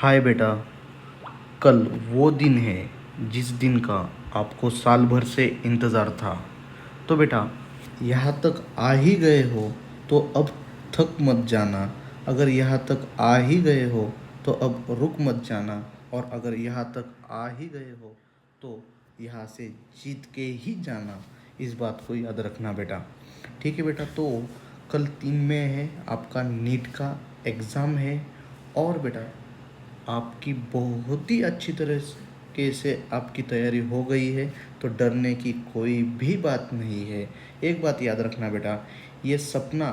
हाय बेटा, कल वो दिन है जिस दिन का आपको साल भर से इंतज़ार था। तो बेटा, यहाँ तक आ ही गए हो तो अब थक मत जाना। अगर यहाँ तक आ ही गए हो तो अब रुक मत जाना। और अगर यहाँ तक आ ही गए हो तो यहाँ से जीत के ही जाना। इस बात को याद रखना बेटा। ठीक है बेटा। तो कल 3 मई है, आपका नीट का एग्ज़ाम है। और बेटा, आपकी बहुत ही अच्छी तरह से आपकी तैयारी हो गई है, तो डरने की कोई भी बात नहीं है। एक बात याद रखना बेटा, ये सपना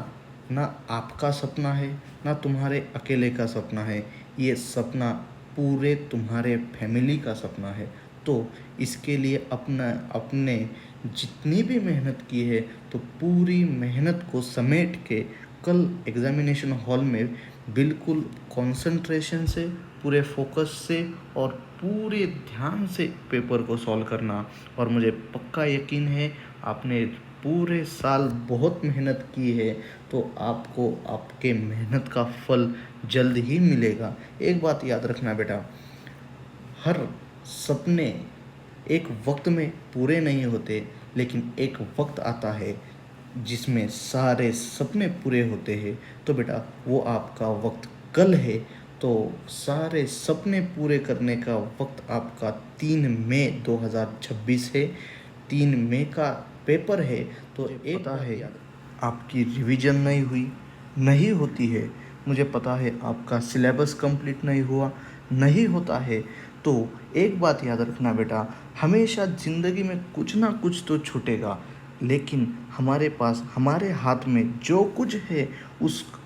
ना आपका सपना है, ना तुम्हारे अकेले का सपना है। ये सपना पूरे तुम्हारे फैमिली का सपना है। तो इसके लिए अपना अपने जितनी भी मेहनत की है, तो पूरी मेहनत को समेट के कल एग्ज़ामिनेशन हॉल में बिल्कुल कंसंट्रेशन से, पूरे फोकस से और पूरे ध्यान से पेपर को सॉल्व करना। और मुझे पक्का यकीन है, आपने पूरे साल बहुत मेहनत की है, तो आपको आपके मेहनत का फल जल्द ही मिलेगा। एक बात याद रखना बेटा, हर सपने एक वक्त में पूरे नहीं होते, लेकिन एक वक्त आता है जिसमें सारे सपने पूरे होते हैं। तो बेटा, वो आपका वक्त कल है। तो सारे सपने पूरे करने का वक्त आपका 3 मई 2026 है। 3 मई का पेपर है। तो एक पता है, आपकी रिवीजन नहीं हुई, नहीं होती है। मुझे पता है आपका सिलेबस कंप्लीट नहीं हुआ, नहीं होता है। तो एक बात याद रखना बेटा, हमेशा ज़िंदगी में कुछ ना कुछ तो छूटेगा, लेकिन हमारे पास, हमारे हाथ में जो कुछ है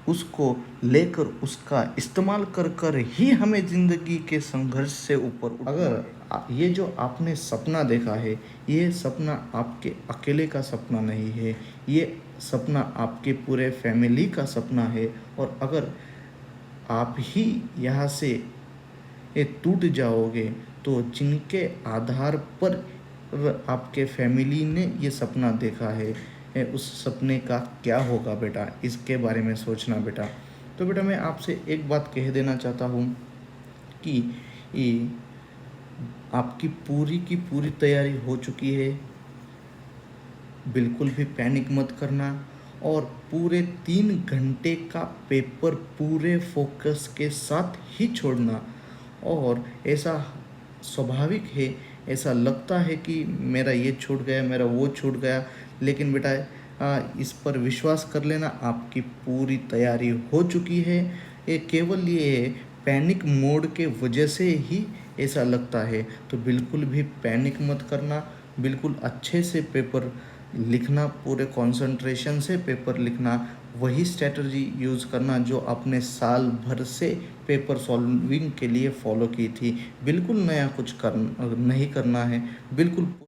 उसको लेकर, उसका इस्तेमाल कर कर ही हमें ज़िंदगी के संघर्ष से ऊपर उठना है। अगर ये जो आपने सपना देखा है, ये सपना आपके अकेले का सपना नहीं है, ये सपना आपके पूरे फैमिली का सपना है। और अगर आप ही यहाँ से ये टूट जाओगे, तो जिनके आधार पर आपके फैमिली ने ये सपना देखा है, उस सपने का क्या होगा बेटा, इसके बारे में सोचना बेटा। तो बेटा, मैं आपसे एक बात कह देना चाहता हूँ कि ये आपकी पूरी की पूरी तैयारी हो चुकी है। बिल्कुल भी पैनिक मत करना। और पूरे 3 घंटे का पेपर पूरे फोकस के साथ ही छोड़ना। और ऐसा स्वाभाविक है, ऐसा लगता है कि मेरा ये छूट गया, मेरा वो छूट गया, लेकिन बेटा, इस पर विश्वास कर लेना, आपकी पूरी तैयारी हो चुकी है। ये केवल ये पैनिक मोड के वजह से ही ऐसा लगता है। तो बिल्कुल भी पैनिक मत करना। बिल्कुल अच्छे से पेपर लिखना, पूरे कंसंट्रेशन से पेपर लिखना। वही स्ट्रेटजी यूज़ करना जो आपने साल भर से पेपर सॉल्विंग के लिए फॉलो की थी। बिल्कुल नया कुछ कर नहीं करना है। बिल्कुल